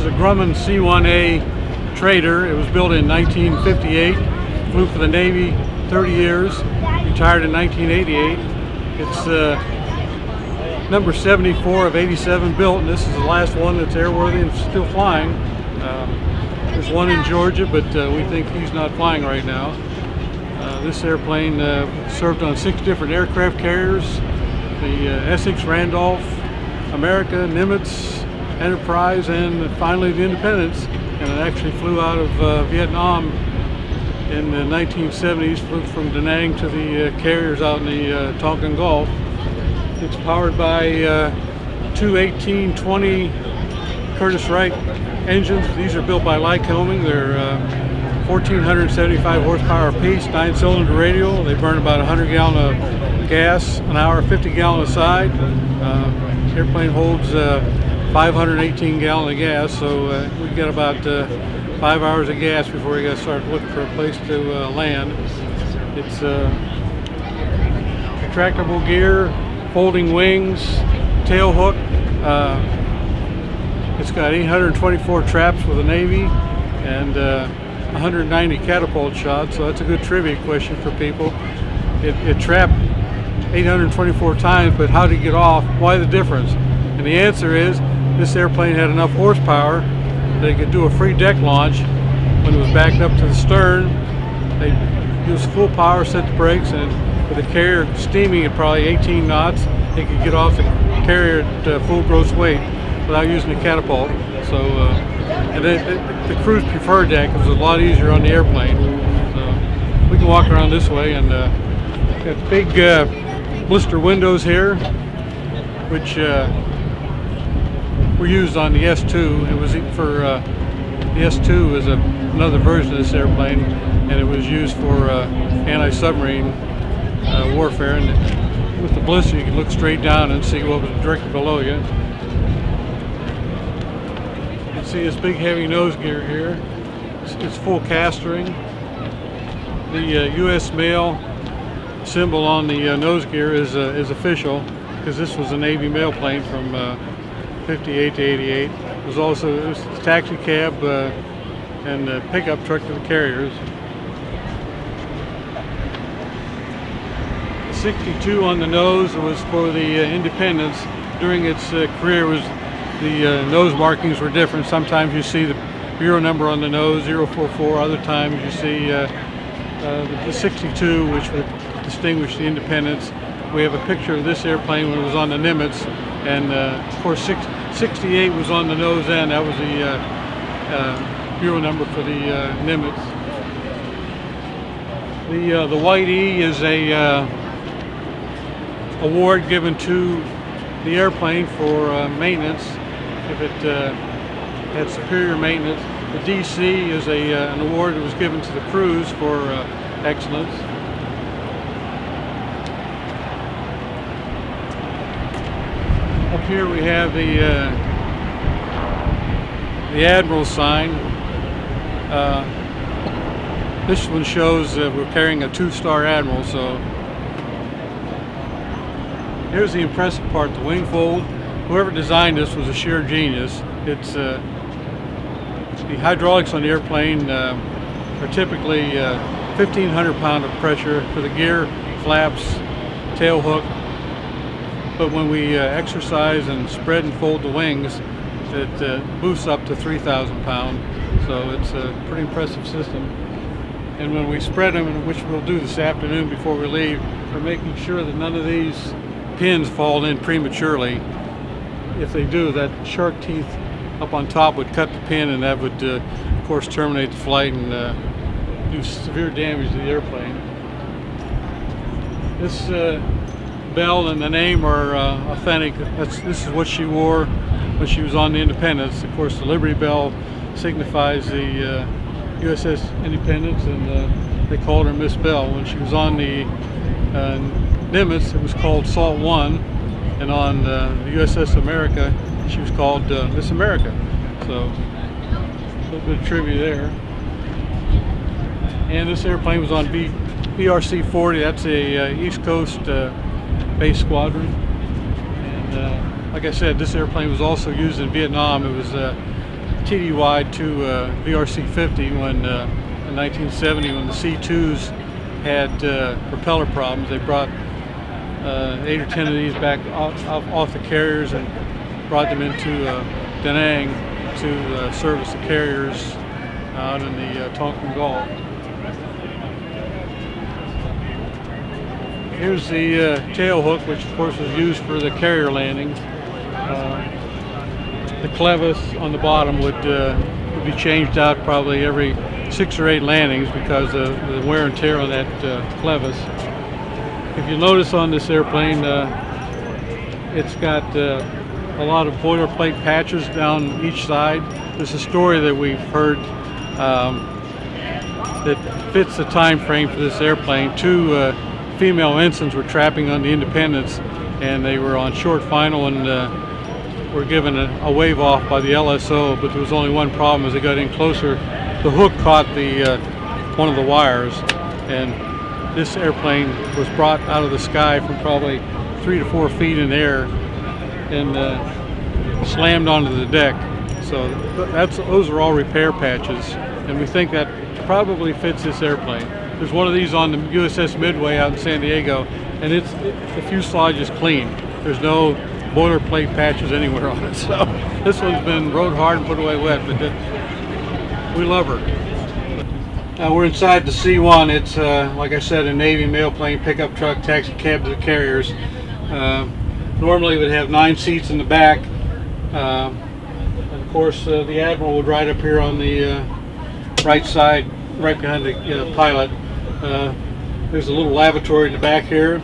a Grumman C1-A trader. It was built in 1958, flew for the Navy 30 years, retired in 1988. It's number 74 of 87 built, and this is the last one that's airworthy and still flying. There's one in Georgia, but we think he's not flying right now. This airplane served on 6 different aircraft carriers, the Essex, Randolph, America, Nimitz, Enterprise, and finally the Independence. And it actually flew out of Vietnam in the 1970s, flew from Da Nang to the carriers out in the Tonkin Gulf. It's powered by 2 1820 Curtiss-Wright engines. These are built by Lycoming. They're 1,475 horsepower apiece, 9-cylinder radial. They burn about 100 gallon of gas an hour, 50 gallon a side. Airplane holds 518 gallon of gas, so we get about 5 hours of gas before we got to start looking for a place to land. It's retractable gear, folding wings, tail hook. It's got 824 traps with the Navy and 190 catapult shots, so that's a good trivia question for people. It trapped 824 times, but how did it get off? Why the difference? And the answer is this airplane had enough horsepower that it could do a free deck launch when it was backed up to the stern. They used full power, set the brakes, and with the carrier steaming at probably 18 knots, it could get off the carrier at full gross weight without using a catapult. So, and the crews preferred that because it was a lot easier on the airplane. So we can walk around this way, and got big blister windows here, which were used on the S2. It was for the S2 is another version of this airplane, and it was used for anti-submarine warfare. And with the blister, you can look straight down and see what was directly below you. You can see this big heavy nose gear here. It's full castering. The U.S. mail symbol on the nose gear is official, because this was a Navy mail plane from 58 to 88. It was also the taxi cab and the pickup truck to the carriers. The 62 on the nose was for the Independence. During its career, the nose markings were different. Sometimes you see the bureau number on the nose, 044. Other times you see the 62, which would distinguish the Independence. We have a picture of this airplane when it was on the Nimitz, and of course 68 was on the nose end. That was the bureau number for the Nimitz. The White E is a award given to the airplane for maintenance if it had superior maintenance. The DC is an award that was given to the crews for excellence. Up here we have the Admirals Sign. This one shows we're carrying a 2-star Admiral. So here's the impressive part: the wing fold. Whoever designed this was a sheer genius. It's the hydraulics on the airplane are typically 1,500 pound of pressure for the gear, flaps, tail hook. But when we exercise and spread and fold the wings, it boosts up to 3,000 pounds. So it's a pretty impressive system. And when we spread them, which we'll do this afternoon before we leave, we're making sure that none of these pins fall in prematurely. If they do, that shark teeth up on top would cut the pin, and that would, of course, terminate the flight and do severe damage to the airplane. This bell and the name are authentic. This is what she wore when she was on the Independence. Of course, the Liberty Bell signifies the USS Independence, and they called her Miss Bell. When she was on the Nimitz, it was called Salt 1, and on the USS America, she was called Miss America. So a little bit of trivia there. And this airplane was on BRC-40. That's a East Coast base squadron. And like I said, this airplane was also used in Vietnam. It was TDY to VRC-50 when in 1970 when the C2s had propeller problems. They brought 8 or 10 of these back off the carriers and brought them into Da Nang to service the carriers out in the Tonkin Gulf. Here's the tail hook, which of course was used for the carrier landing. The clevis on the bottom would be changed out probably every 6 or 8 landings because of the wear and tear on that clevis. If you notice on this airplane, it's got a lot of boilerplate patches down each side. There's a story that we've heard that fits the time frame for this airplane. 2 female ensigns were trapping on the Independence, and they were on short final and were given a wave off by the LSO, but there was only one problem. As they got in closer, the hook caught the one of the wires, and this airplane was brought out of the sky from probably 3 to 4 feet in the air and slammed onto the deck. So those are all repair patches, and we think that probably fits this airplane. There's one of these on the USS Midway out in San Diego, and the fuselage is clean. There's no boilerplate patches anywhere on it. So this one's been rode hard and put away wet, but we love her. Now we're inside the C1. It's like I said, a Navy mail plane, pickup truck, taxi cab to the carriers. Normally it would have 9 seats in the back. And of course the Admiral would ride up here on the right side, right behind the pilot. There's a little lavatory in the back here.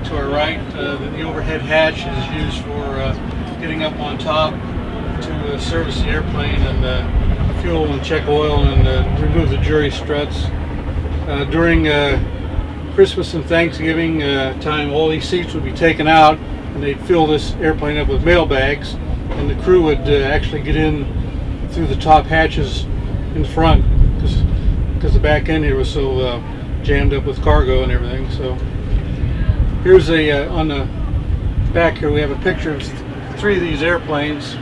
To our right, the overhead hatch is used for getting up on top to service the airplane and fuel and check oil and remove the jury struts. During Christmas and Thanksgiving time, all these seats would be taken out and they'd fill this airplane up with mail bags, and the crew would actually get in through the top hatches in front because the back end here was so jammed up with cargo and everything. So here's on the back here we have a picture of 3 of these airplanes,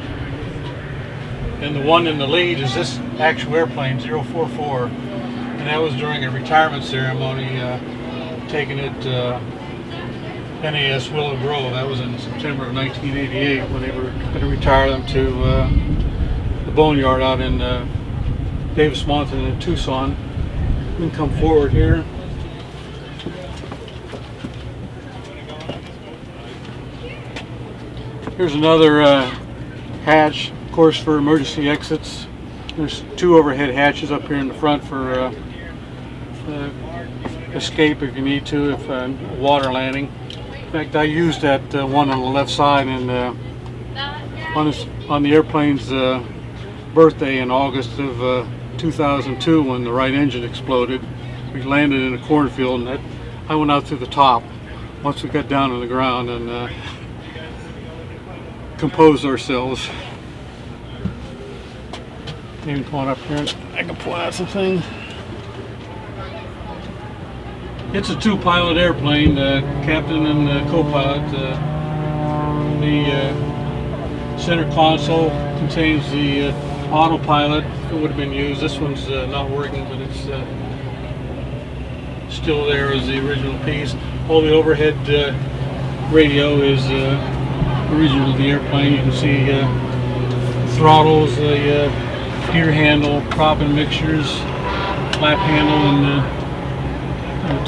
and the one in the lead is this actual airplane, 044, and that was during a retirement ceremony taken at NAS Willow Grove. That was in September of 1988 when they were going to retire them to the boneyard out in Davis Mountain in Tucson. We can come forward here. Here's another hatch, of course, for emergency exits. There's 2 overhead hatches up here in the front for escape if you need to, if water landing. In fact, I used that one on the left side and on the airplane's birthday in August of 2002 when the right engine exploded. We landed in a cornfield, and I went out through the top once we got down on the ground and composed ourselves. Maybe come on up here and I can point out some things. It's a 2-pilot airplane, captain and co-pilot. The center console contains the autopilot. It would have been used. This one's not working, but it's still there as the original piece. All the overhead radio is original to the airplane. You can see throttles, the gear handle, prop and mixtures, flap handle, and the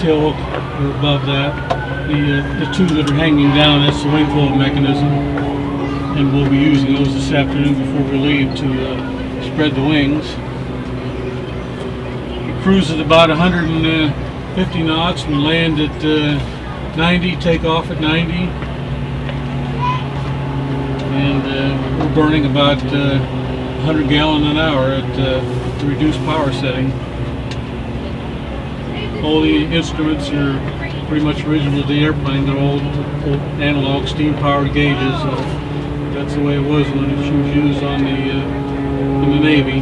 tail hook are above that. The 2 that are hanging down, that's the wing fold mechanism, and we'll be using those this afternoon before we leave to spread the wings. We cruise at about 150 knots. We land at 90, take off at 90, and we're burning about 100 gallons an hour at the reduced power setting. All the instruments are pretty much original to the airplane. They're old analog steam-powered gauges. That's the way it was when it was used on in the Navy.